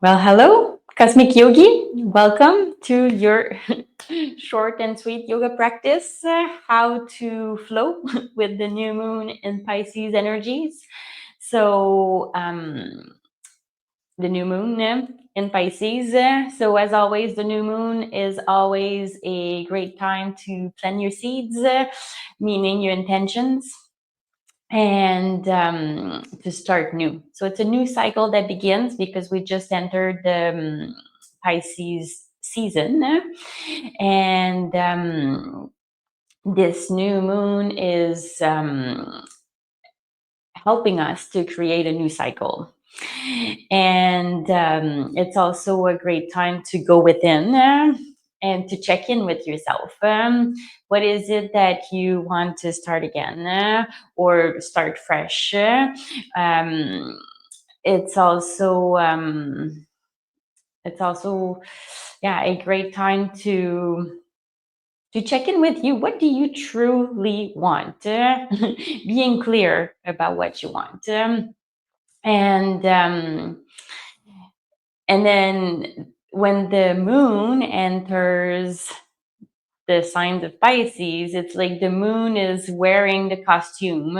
Well, hello, Cosmic Yogi. Welcome to your short and sweet yoga practice, how to flow with the new moon in Pisces energies. So, the new moon in Pisces. So, as always, the new moon is always a great time to plant your seeds, meaning your intentions and to start new. So it's a new cycle that begins because we just entered the Pisces season, and this new moon is helping us to create a new cycle. And it's also a great time to go within and to check in with yourself. What is it that you want to start again or start fresh? Um, it's also it's also yeah, a great time to check in with you. What do you truly want? Being clear about what you want. And and then when the moon enters the signs of Pisces, it's like the moon is wearing the costume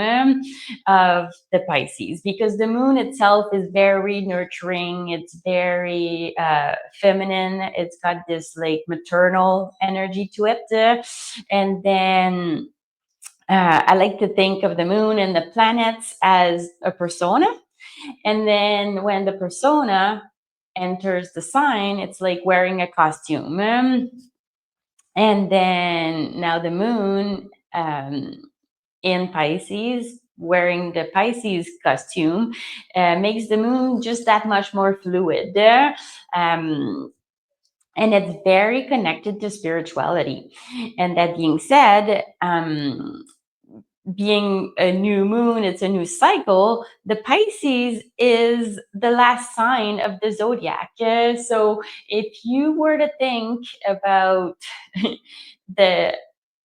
of the Pisces, because the moon itself is very nurturing. It's very feminine. It's got this like maternal energy to it. And then I like to think of the moon and the planets as a persona. And then when the persona enters the sign, it's like wearing a costume. And then now the moon in Pisces, wearing the Pisces costume, makes the moon just that much more fluid. And it's very connected to spirituality. And that being said, being a new moon, it's a new cycle. The Pisces is the last sign of the zodiac. So if you were to think about the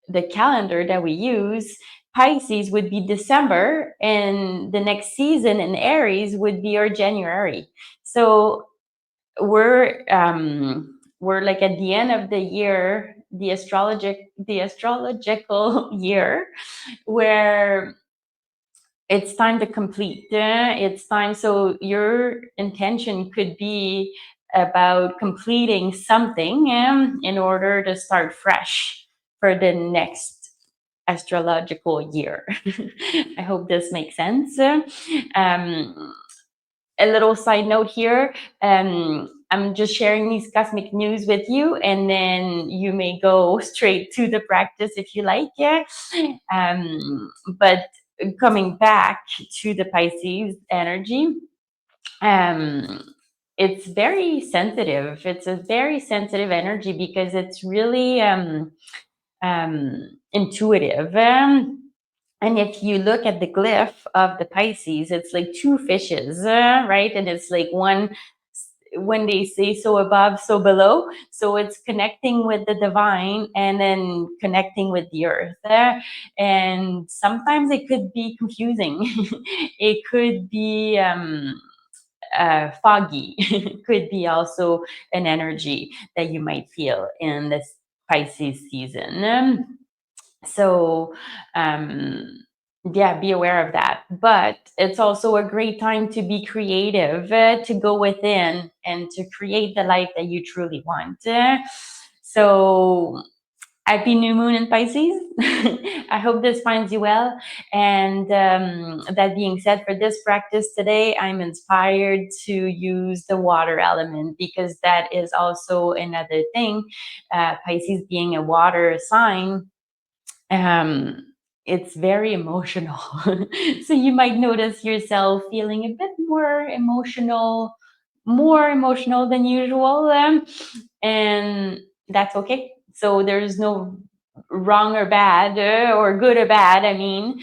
the calendar that we use, Pisces would be December, and the next season in Aries would be our January. So we're like at the end of the year, the astrological year, where it's time to complete. It's time. So your intention could be about completing something in order to start fresh for the next astrological year. I hope this makes sense. A little side note here. I'm just sharing these cosmic news with you, and then you may go straight to the practice if you like. Yeah. But coming back to the Pisces energy, um, it's very sensitive. It's a very sensitive energy because it's really intuitive. And if you look at the glyph of the Pisces, it's like two fishes, right? And it's like one, when they say so above, so below. So it's connecting with the divine and then connecting with the earth. And sometimes it could be confusing. It could be foggy. Could be also an energy that you might feel in this Pisces season. So yeah, be aware of that. But it's also a great time to be creative, to go within and to create the life that you truly want. So happy new moon in Pisces. I hope this finds you well. And that being said, for this practice today, I'm inspired to use the water element, because that is also another thing. Pisces being a water sign, it's very emotional. So you might notice yourself feeling a bit more emotional than usual. And that's okay. So there's no wrong or bad, or good or bad. I mean,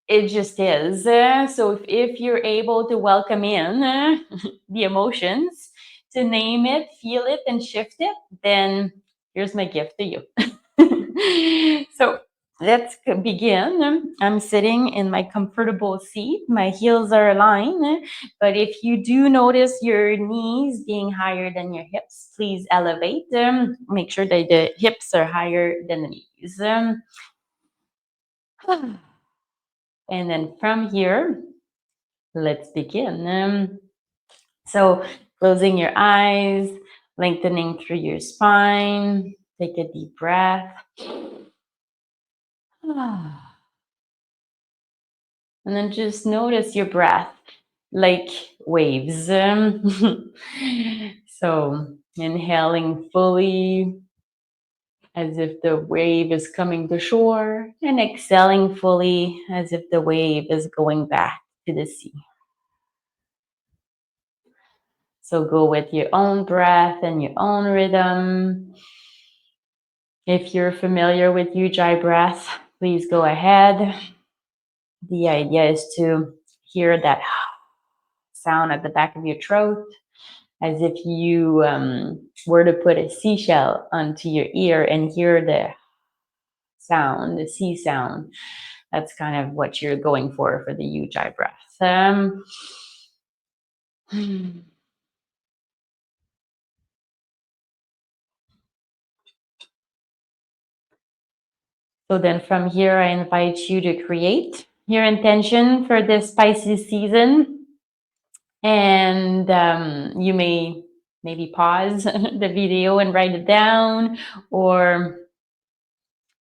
it just is. So if you're able to welcome in the emotions, to name it, feel it, and shift it, then here's my gift to you. So let's begin. I'm sitting in my comfortable seat. My heels are aligned. But if you do notice your knees being higher than your hips, please elevate them. Make sure that the hips are higher than the knees. And then from here, let's begin. So closing your eyes, lengthening through your spine. Take a deep breath. And then just notice your breath like waves. So inhaling fully as if the wave is coming to shore, and exhaling fully as if the wave is going back to the sea. So go with your own breath and your own rhythm. If you're familiar with Ujjayi breath, please go ahead. The idea is to hear that sound at the back of your throat, as if you were to put a seashell onto your ear and hear the sound, the sea sound. That's kind of what you're going for the Ujjayi breath. So then from here, I invite you to create your intention for this Pisces season. And you may maybe pause the video and write it down, or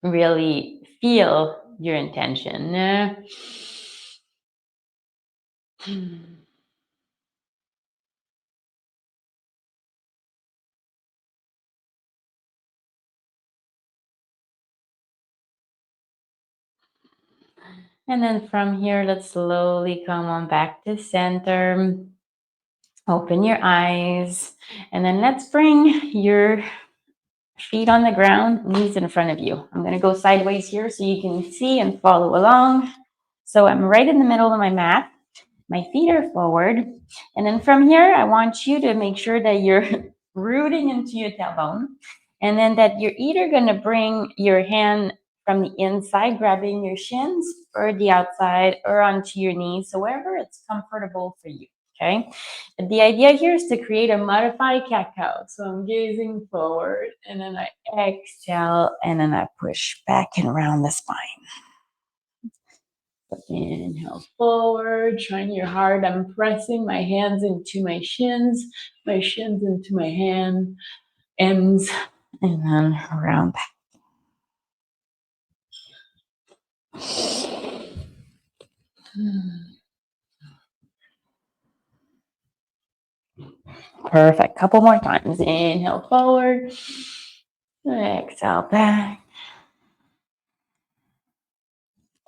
really feel your intention. And then from here, let's slowly come on back to center. Open your eyes. And then let's bring your feet on the ground, knees in front of you. I'm going to go sideways here so you can see and follow along. So I'm right in the middle of my mat. My feet are forward. And then from here, I want you to make sure that you're rooting into your tailbone. And then that you're either going to bring your hand from the inside, grabbing your shins, or the outside, or onto your knees. So wherever it's comfortable for you. Okay. But the idea here is to create a modified cat cow. So I'm gazing forward, and then I exhale, and then I push back and around the spine. Inhale forward, trying your hard. I'm pressing my hands into my shins into my hand ends, and then around back. Perfect. Couple more times. Inhale forward. Exhale back.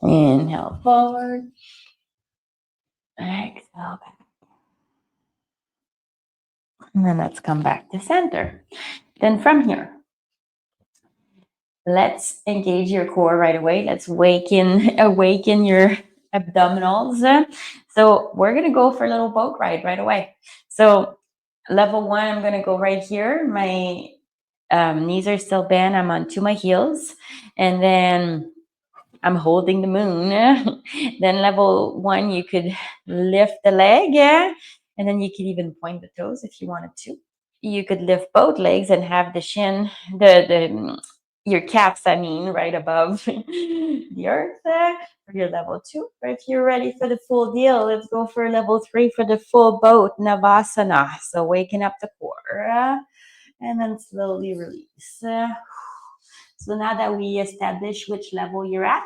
Inhale forward. Exhale back. And then let's come back to center. Then from here, let's engage your core right away. Let's awaken your abdominals. So we're going to go for a little boat ride right away. So level 1, I'm going to go right here. My knees are still bent. I'm onto my heels. And then I'm holding the moon. Then level 1, you could lift the leg. And then you could even point the toes if you wanted to. You could lift both legs and have the shin, your calves, right above the earth for your level 2. Or if you're ready for the full deal, let's go for level 3 for the full boat, Navasana. So waking up the core and then slowly release. So now that we establish which level you're at,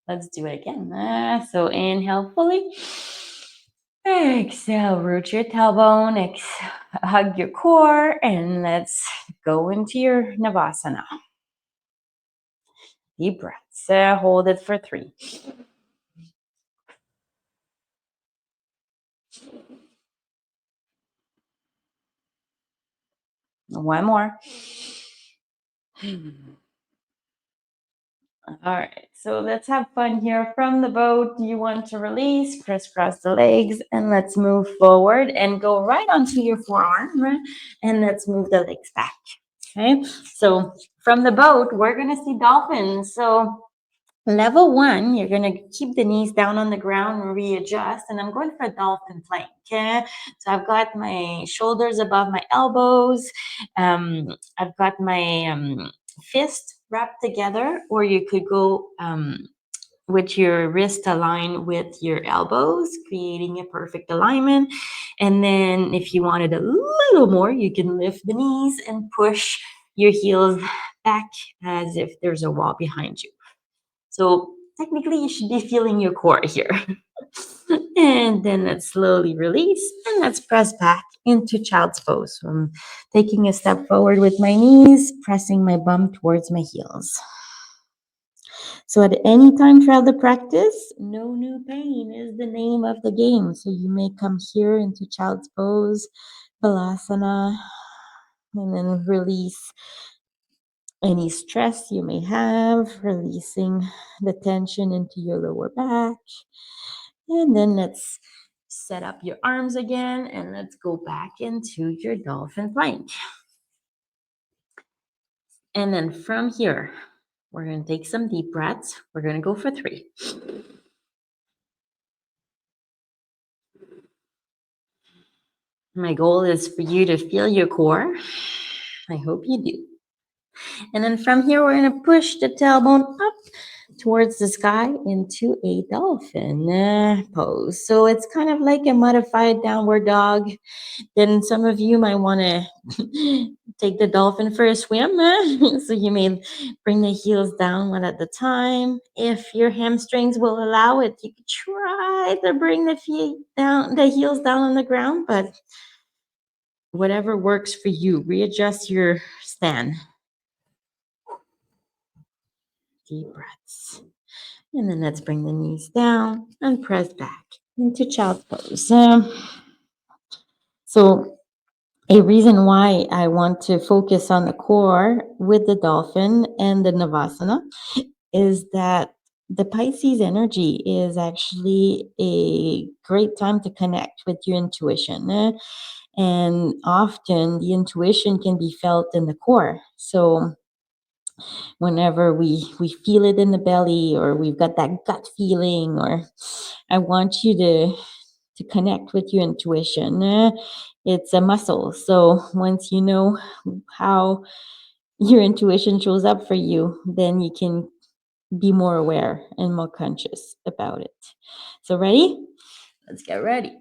let's do it again. So inhale fully. Exhale, root your tailbone, hug your core, and let's go into your Navasana. Deep breaths. Hold it for 3. One more. All right, so let's have fun here. From the boat, you want to release, crisscross the legs, and let's move forward and go right onto your forearm, and let's move the legs back. Okay, so from the boat, we're going to see dolphins. So level one, you're going to keep the knees down on the ground and readjust. And I'm going for a dolphin plank. Okay? So I've got my shoulders above my elbows. I've got my fist wrapped together, or you could go with your wrist aligned with your elbows, creating a perfect alignment. And then if you wanted a little more, you can lift the knees and push your heels back as if there's a wall behind you. So technically, you should be feeling your core here. And then let's slowly release and let's press back into child's pose. So I'm taking a step forward with my knees, pressing my bum towards my heels. So at any time throughout the practice, no new pain is the name of the game. So you may come here into child's pose, balasana, and then release any stress you may have, releasing the tension into your lower back. And then let's set up your arms again and let's go back into your dolphin plank. And then from here, we're going to take some deep breaths. We're going to go for 3. My goal is for you to feel your core. I hope you do. And then from here, we're going to push the tailbone up towards the sky into a dolphin pose. So it's kind of like a modified downward dog. Then some of you might want to take the dolphin for a swim. So you may bring the heels down one at a time. If your hamstrings will allow it, you could try to bring the feet down, the heels down on the ground, but whatever works for you. Readjust your stand. Deep breaths. And then let's bring the knees down and press back into child's pose. So a reason why I want to focus on the core with the dolphin and the Navasana is that the Pisces energy is actually a great time to connect with your intuition. And often the intuition can be felt in the core. So whenever we feel it in the belly, or we've got that gut feeling, or I want you to connect with your intuition. It's a muscle. So once you know how your intuition shows up for you, then you can be more aware and more conscious about it. So ready? Let's get ready.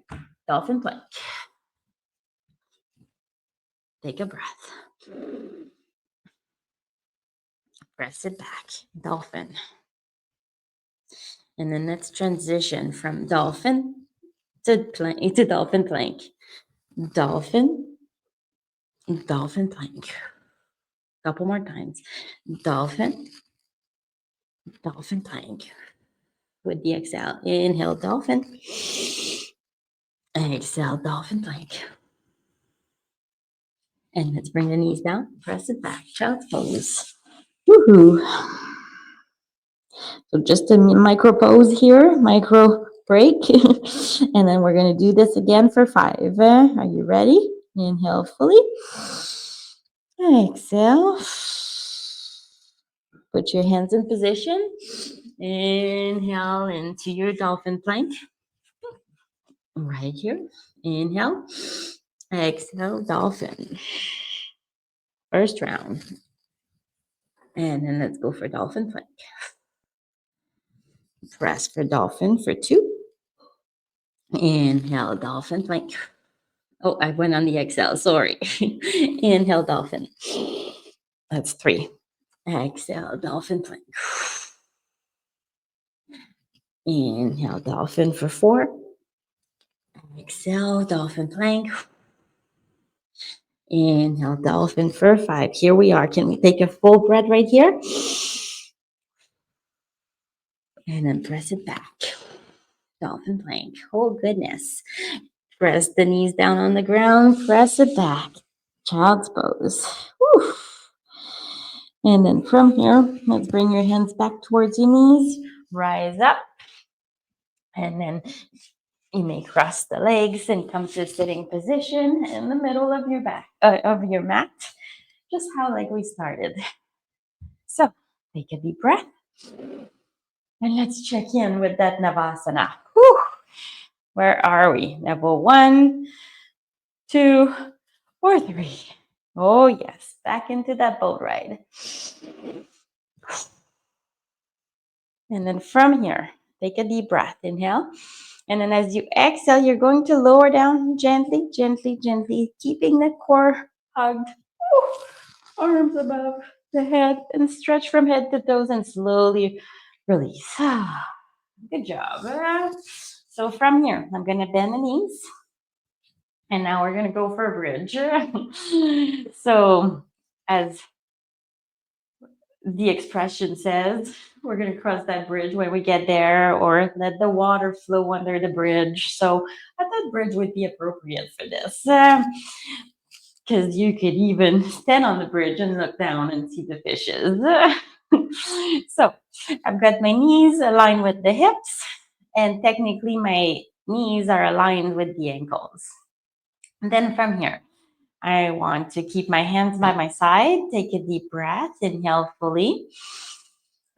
Dolphin plank. Take a breath. Press it back. Dolphin. And then let's transition from dolphin to dolphin plank. Dolphin, dolphin plank. Couple more times. Dolphin, dolphin plank. With the exhale, inhale, dolphin. Exhale, dolphin plank. And let's bring the knees down, press it back, child's pose. Woohoo! So just a micro pose here, micro break. And then we're going to do this again for 5. Are you ready? Inhale fully. Exhale. Put your hands in position. Inhale into your dolphin plank. Right here. Inhale. Exhale, dolphin. First round. And then let's go for dolphin plank. Press for dolphin for 2. Inhale, dolphin plank. Oh, I went on the exhale. Sorry. Inhale, dolphin. That's 3. Exhale, dolphin plank. Inhale, dolphin for 4. Exhale, dolphin plank. Inhale, dolphin for 5. Here we are. Can we take a full breath right here? And then press it back. Dolphin plank. Oh, goodness. Press the knees down on the ground. Press it back. Child's pose. Whew. And then from here, let's bring your hands back towards your knees. Rise up. And then you may cross the legs and come to a sitting position in the middle of your back of your mat. just how like we started. So take a deep breath and let's check in with that Navasana. Whew. Where are we? Level 1, 2, or 3. Oh yes, back into that boat ride. And then from here, take a deep breath. Inhale. And then as you exhale, you're going to lower down gently, gently, gently, keeping the core hugged. Arms above the head and stretch from head to toes and slowly release. Good job. So from here, I'm going to bend the knees. And now we're going to go for a bridge. So as the expression says, we're going to cross that bridge when we get there, or let the water flow under the bridge. So I thought bridge would be appropriate for this, because you could even stand on the bridge and look down and see the fishes. So I've got my knees aligned with the hips, and technically my knees are aligned with the ankles. And then from here, I want to keep my hands by my side. Take a deep breath. Inhale fully.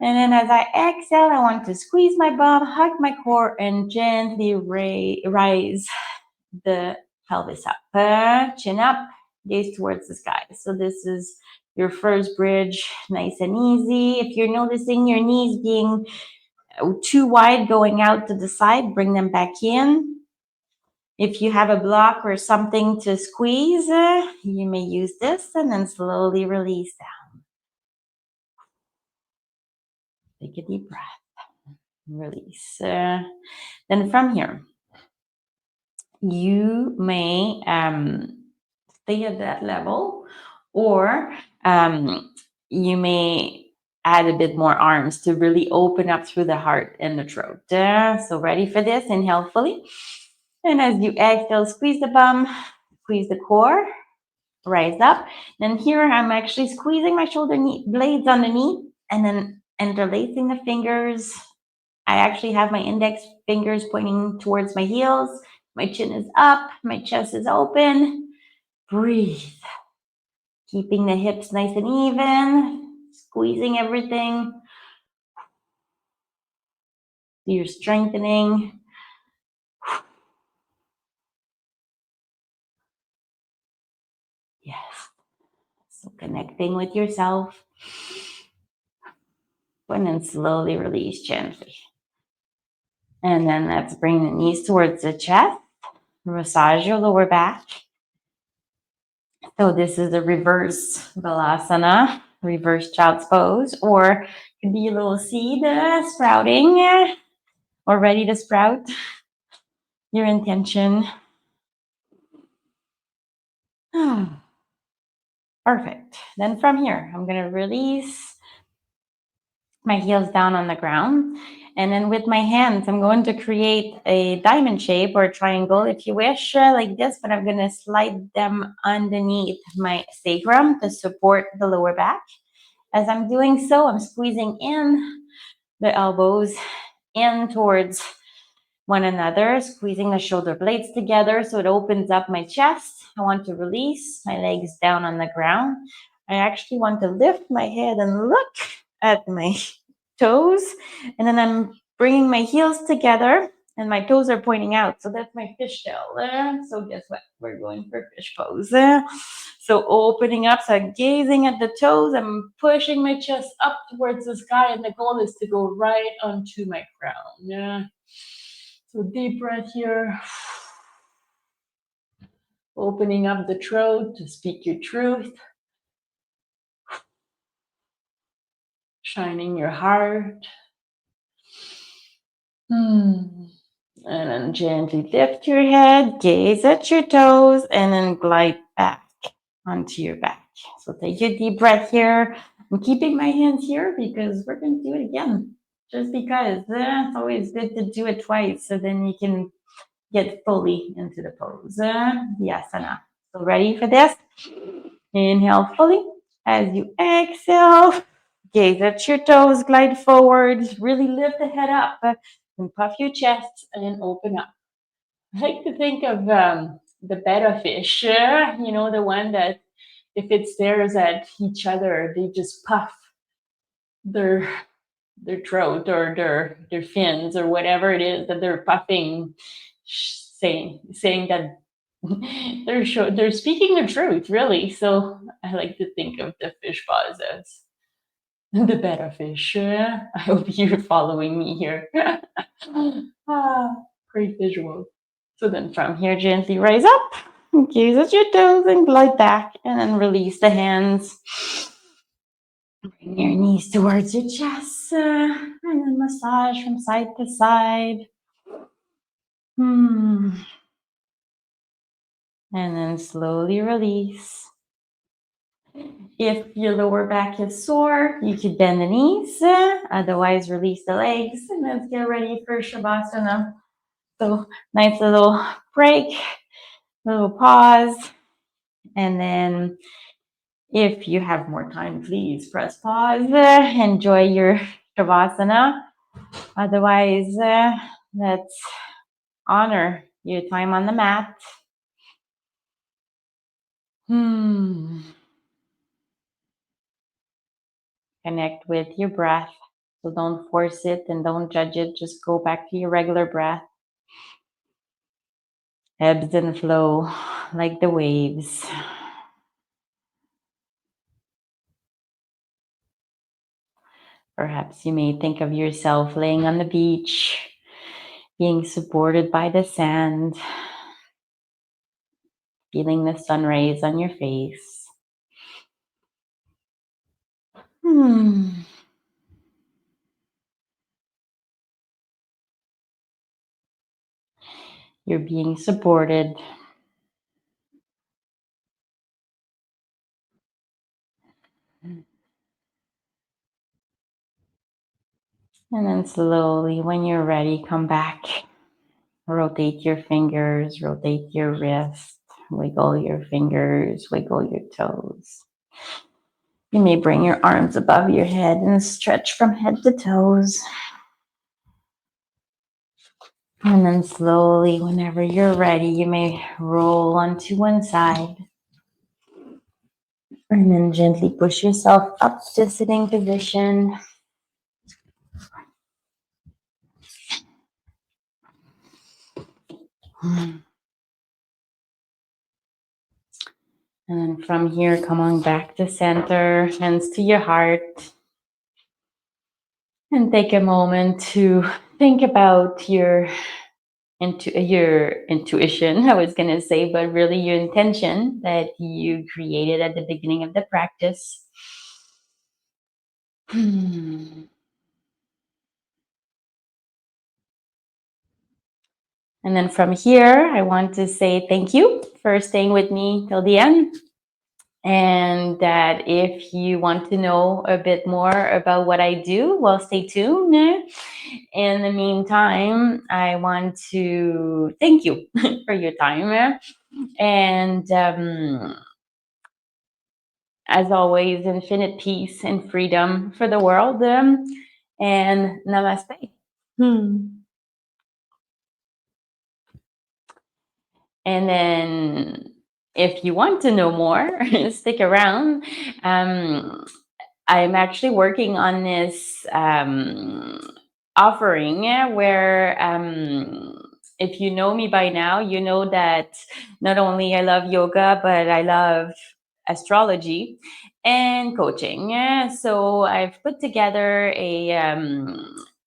And then as I exhale, I want to squeeze my bum, hug my core, and gently rise the pelvis up. Chin up, gaze towards the sky. So this is your first bridge, nice and easy. If you're noticing your knees being too wide going out to the side, bring them back in. If you have a block or something to squeeze, you may use this and then slowly release down. Take a deep breath, release. Then from here, you may stay at that level, or you may add a bit more arms to really open up through the heart and the throat. So ready for this? Inhale fully. And as you exhale, squeeze the bum, squeeze the core, rise up. Then here I'm actually squeezing my shoulder blades underneath and then interlacing the fingers. I actually have my index fingers pointing towards my heels. My chin is up, my chest is open. Breathe. Keeping the hips nice and even, squeezing everything. You're strengthening. Yes. So connecting with yourself. And then slowly release gently. And then let's bring the knees towards the chest. Massage your lower back. So this is a reverse Balasana, reverse child's pose, or it could be a little seed sprouting or ready to sprout. Your intention. Perfect. Then from here, I'm going to release my heels down on the ground. And then with my hands, I'm going to create a diamond shape or a triangle if you wish, like this, but I'm going to slide them underneath my sacrum to support the lower back. As I'm doing so, I'm squeezing in the elbows in towards one another, squeezing the shoulder blades together so it opens up my chest. I want to release my legs down on the ground. I actually want to lift my head and look at my toes, and then I'm bringing my heels together and my toes are pointing out. So that's my fishtail. So guess what? We're going for fish pose. So opening up, so I'm gazing at the toes. I'm pushing my chest up towards the sky, and the goal is to go right onto my crown. So deep breath here. Opening up the throat to speak your truth. Shining your heart. And then gently lift your head, gaze at your toes, and then glide back onto your back. So take a deep breath here. I'm keeping my hands here because we're going to do it again. Just because it's always good to do it twice, so then you can get fully into the pose, the asana. So ready for this? Inhale fully. As you exhale, gaze at your toes, glide forward, really lift the head up and puff your chest and open up. I like to think of the betta fish, the one that if it stares at each other, they just puff their throat or their fins or whatever it is that they're puffing, saying that they're speaking the truth, really. So I like to think of the fish paws as the betta fish. I hope you're following me here. ah, great visual. So then from here, gently rise up, gaze at your toes and glide back, and then release the hands. Bring your knees towards your chest, and then massage from side to side. And then slowly release. If your lower back is sore, you could bend the knees. Otherwise, release the legs. And let's get ready for Shavasana. So nice little break, little pause. And then if you have more time, please press pause. Enjoy your Shavasana. Otherwise, let's honor your time on the mat. Connect with your breath. So don't force it and don't judge it. Just go back to your regular breath. Ebbs and flow like the waves. Perhaps you may think of yourself laying on the beach, being supported by the sand, feeling the sun rays on your face. You're being supported. And then slowly, when you're ready, come back. Rotate your fingers, rotate your wrist, wiggle your fingers, wiggle your toes. You may bring your arms above your head and stretch from head to toes. And then slowly, whenever you're ready, you may roll onto one side. And then gently push yourself up to sitting position. And then from here, come on back to center, hands to your heart. And take a moment to think about your intuition, I was going to say, but really your intention that you created at the beginning of the practice. And then from here, I want to say thank you for staying with me till the end. And that if you want to know a bit more about what I do, well, stay tuned. In the meantime, I want to thank you for your time. And as always, infinite peace and freedom for the world. And namaste. And then if you want to know more, stick around. I'm actually working on this offering where if you know me by now, you know that not only I love yoga, but I love astrology and coaching. So I've put together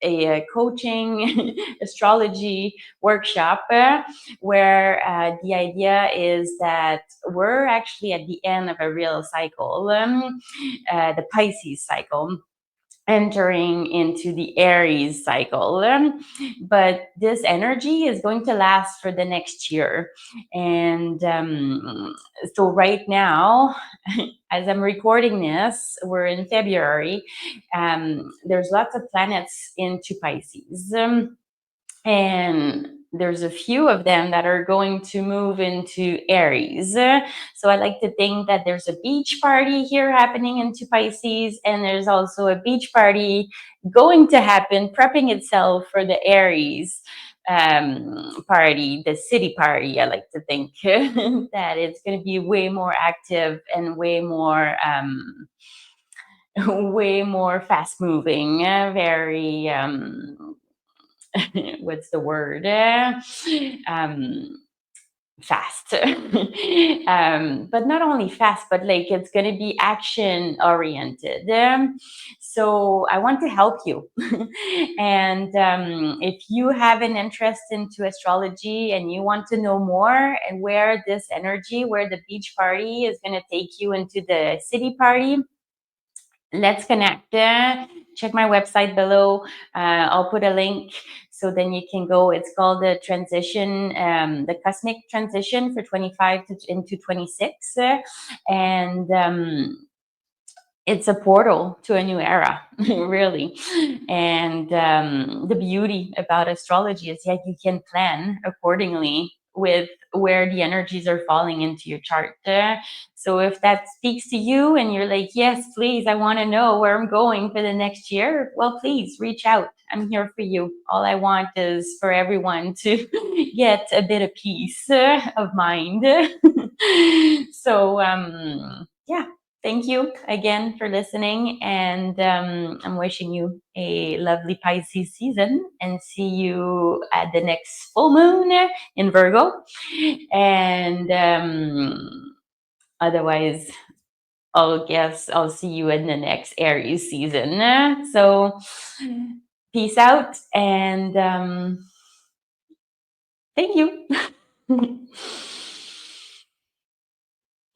a coaching astrology workshop where the idea is that we're actually at the end of a real cycle, the Pisces cycle, entering into the Aries cycle. But this energy is going to last for the next year. And so right now, as I'm recording this, we're in February. There's lots of planets into Pisces. And there's a few of them that are going to move into Aries. So I like to think that there's a beach party here happening into Pisces, and there's also a beach party going to happen, prepping itself for the Aries party, the city party. I like to think that it's going to be way more active and way more way more fast moving, very what's the word? Um, fast. But not only fast, but like it's going to be action oriented. So I want to help you. And if you have an interest into astrology and you want to know more and where this energy, where the beach party is going to take you into the city party, let's connect. Check my website below. I'll put a link so then you can go. It's called the transition, the cosmic transition for 25 into 26. And it's a portal to a new era, really. And the beauty about astrology is that you can plan accordingly with where the energies are falling into your chart. So if that speaks to you and you're like, yes, please, I want to know where I'm going for the next year, well, please reach out. I'm here for you. All I want is for everyone to get a bit of peace of mind. So, yeah, thank you again for listening, and I'm wishing you a lovely Pisces season, and see you at the next full moon in Virgo. And otherwise, I'll guess I'll see you in the next Aries season. So peace out, and thank you.